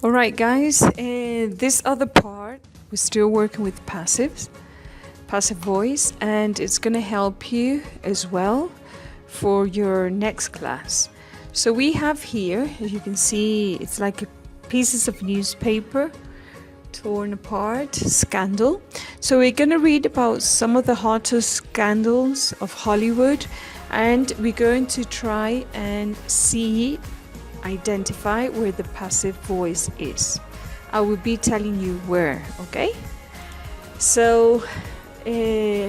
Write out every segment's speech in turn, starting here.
All right, guys, this other part, we're still working with passive voice, and it's going to help you as well for your next class. So we have here, as you can see, it's like pieces of newspaper torn apart, scandal. So we're going to read about some of the hottest scandals of Hollywood, and we're going to try and identify where the passive voice is. I will be telling you where, okay? So,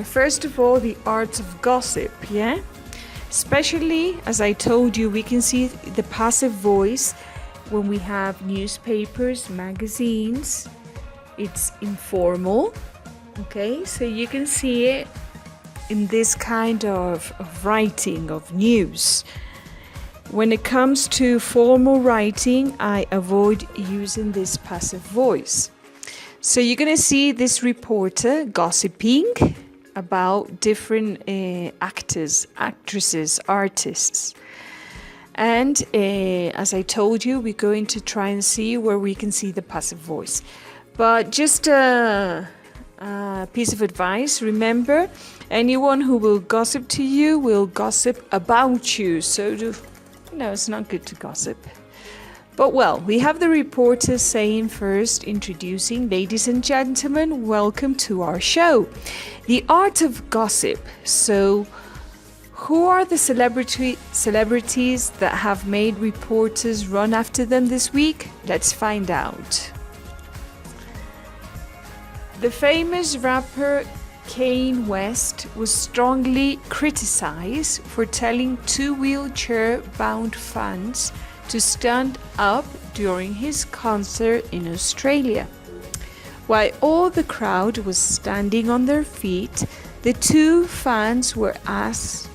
first of all, the art of gossip, yeah? Especially, as I told you, we can see the passive voice when we have newspapers, magazines. It's informal, okay? So you can see it in this kind of writing of news. When it comes to formal writing, I avoid using this passive voice. So you're going to see this reporter gossiping about different actors, actresses, artists. And as I told you, we're going to try and see where we can see the passive voice. But just a piece of advice, remember, anyone who will gossip to you will gossip about you. So it's not good to gossip. But well, we have the reporter saying first, introducing, ladies and gentlemen, welcome to our show. The art of gossip. So, who are the celebrities that have made reporters run after them this week? Let's find out. The famous rapper Kanye West was strongly criticized for telling two wheelchair-bound fans to stand up during his concert in Australia. While all the crowd was standing on their feet, the two fans were asked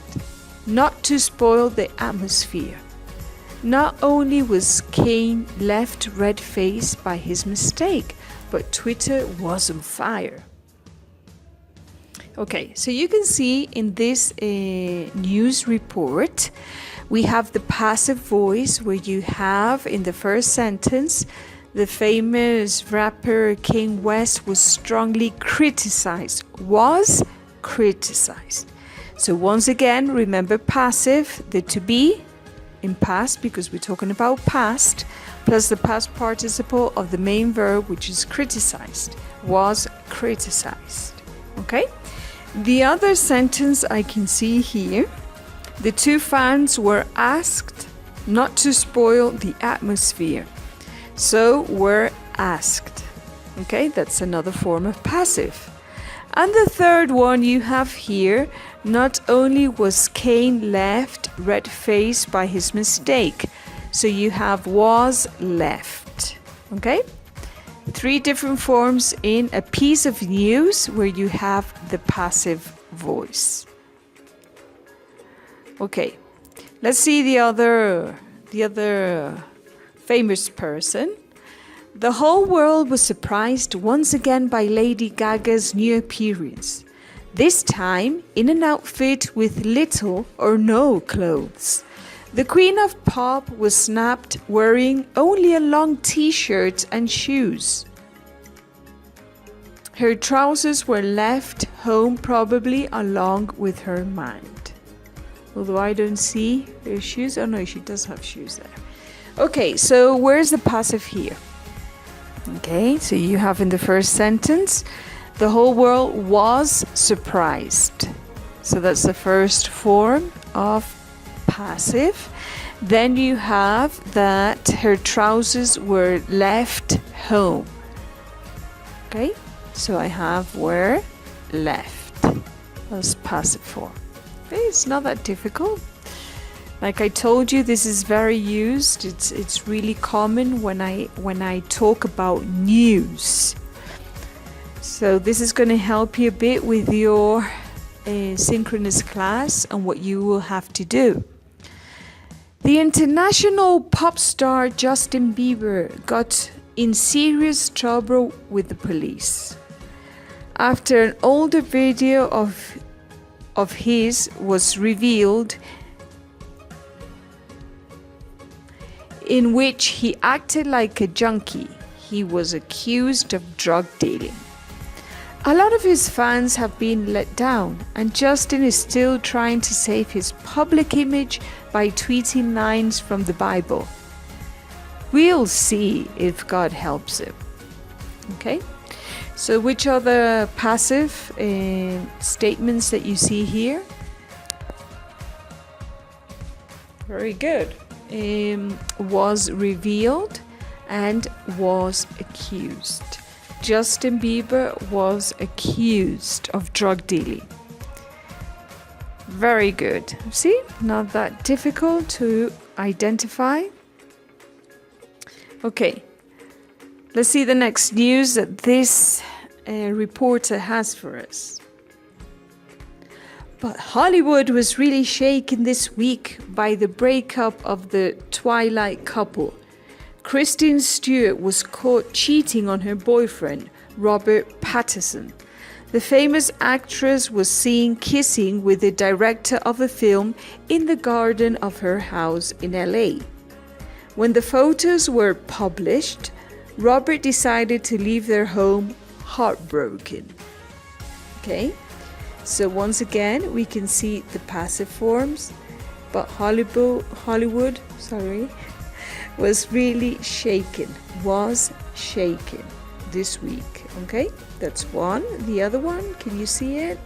not to spoil the atmosphere. Not only was Kanye left red-faced by his mistake, but Twitter was on fire. Okay, so you can see in this news report, we have the passive voice where you have in the first sentence, the famous rapper Kanye West was strongly criticized. Was criticized. So once again, remember passive, the to be in past because we're talking about past, plus the past participle of the main verb, which is criticized. Was criticized. Okay? The other sentence I can see here, the two fans were asked not to spoil the atmosphere. So were asked. Okay, that's another form of passive. And the third one you have here, not only was Kanye left red-faced by his mistake, so you have was left. Okay? Three different forms in a piece of news where you have the passive voice. Okay, let's see the other famous person. The whole world was surprised once again by Lady Gaga's new appearance. This time in an outfit with little or no clothes. The Queen of Pop was snapped wearing only a long t-shirt and shoes. Her trousers were left home probably along with her mind. Although I don't see her shoes. Oh no, she does have shoes there. Okay, so where's the passive here? Okay, so you have in the first sentence, the whole world was surprised. So that's the first form of passive. Then you have that her trousers were left home. Okay, so I have were left as passive form. Okay, it's not that difficult. Like I told you, this is very used. It's really common when I talk about news. So this is going to help you a bit with your synchronous class and what you will have to do. The international pop star Justin Bieber got in serious trouble with the police after an older video of his was revealed. in which he acted like a junkie. He was accused of drug dealing. A lot of his fans have been let down, and Justin is still trying to save his public image by tweeting lines from the Bible. We'll see if God helps him. Okay? So which are the passive statements that you see here? Very good. Was revealed and was accused. Justin Bieber was accused of drug dealing. Very good. See, not that difficult to identify. Okay, let's see the next news that this reporter has for us. But Hollywood was really shaken this week by the breakup of the Twilight couple. Kristen Stewart was caught cheating on her boyfriend, Robert Pattinson. The famous actress was seen kissing with the director of the film in the garden of her house in LA. When the photos were published, Robert decided to leave their home heartbroken. Okay, so once again, we can see the passive forms, but Hollywood, was really shaken, this week. Okay, that's one. The other one, can you see it?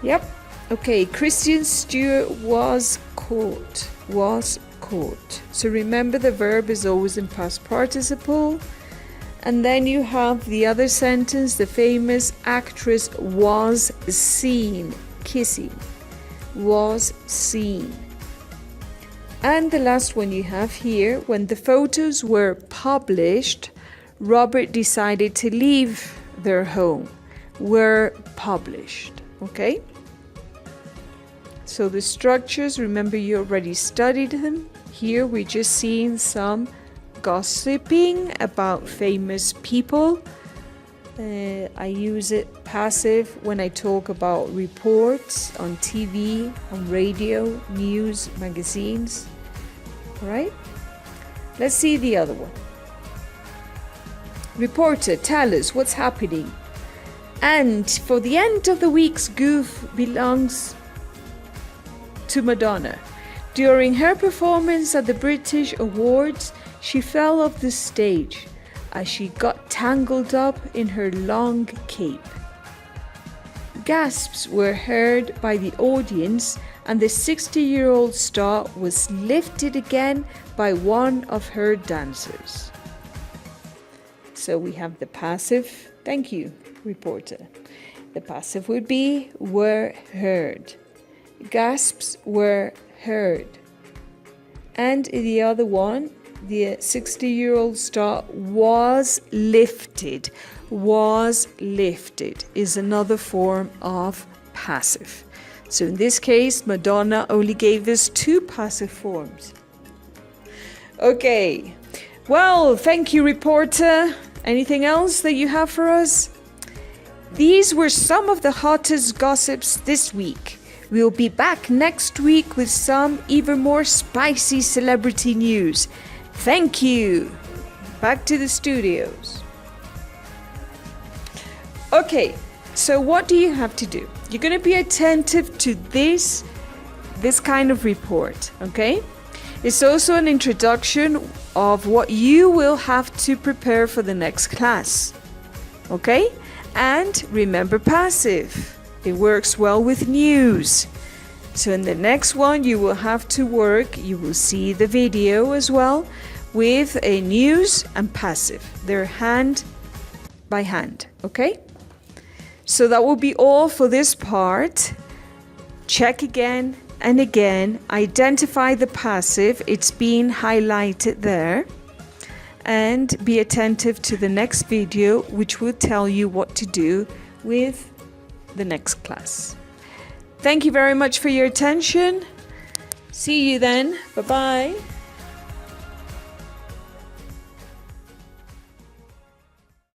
Yep. Okay, Kristen Stewart was caught. So remember, the verb is always in past participle. And then you have the other sentence, the famous actress was seen kissing. Was seen. And the last one you have here, when the photos were published, Robert decided to leave their home. Were published. Okay? So the structures, remember you already studied them. Here we're just seeing some gossiping about famous people. I use it passive when I talk about reports on TV, on radio, news, magazines. All right? Let's see the other one. Reporter, tell us what's happening. And for the end of the week's goof belongs to Madonna. During her performance at the British Awards, she fell off the stage as she got tangled up in her long cape. Gasps were heard by the audience, and the 60-year-old star was lifted again by one of her dancers. So we have the passive. Thank you, reporter. The passive would be were heard. Gasps were heard. And the other one, the 60-year-old star was lifted. Was lifted is another form of passive. So in this case, Madonna only gave us two passive forms. Okay. Well, thank you, reporter. Anything else that you have for us? These were some of the hottest gossips this week. We'll be back next week with some even more spicy celebrity news. Thank you. Back to the studios. Okay, so what do you have to do? You're going to be attentive to this kind of report, okay? It's also an introduction of what you will have to prepare for the next class, okay? And remember passive. It works well with news. So in the next one, you will have to work, you will see the video as well, with a news and passive. They're hand by hand, okay? So that will be all for this part. Check again and again. Identify the passive. It's being highlighted there. And be attentive to the next video, which will tell you what to do with the next class. Thank you very much for your attention. See you then. Bye-bye.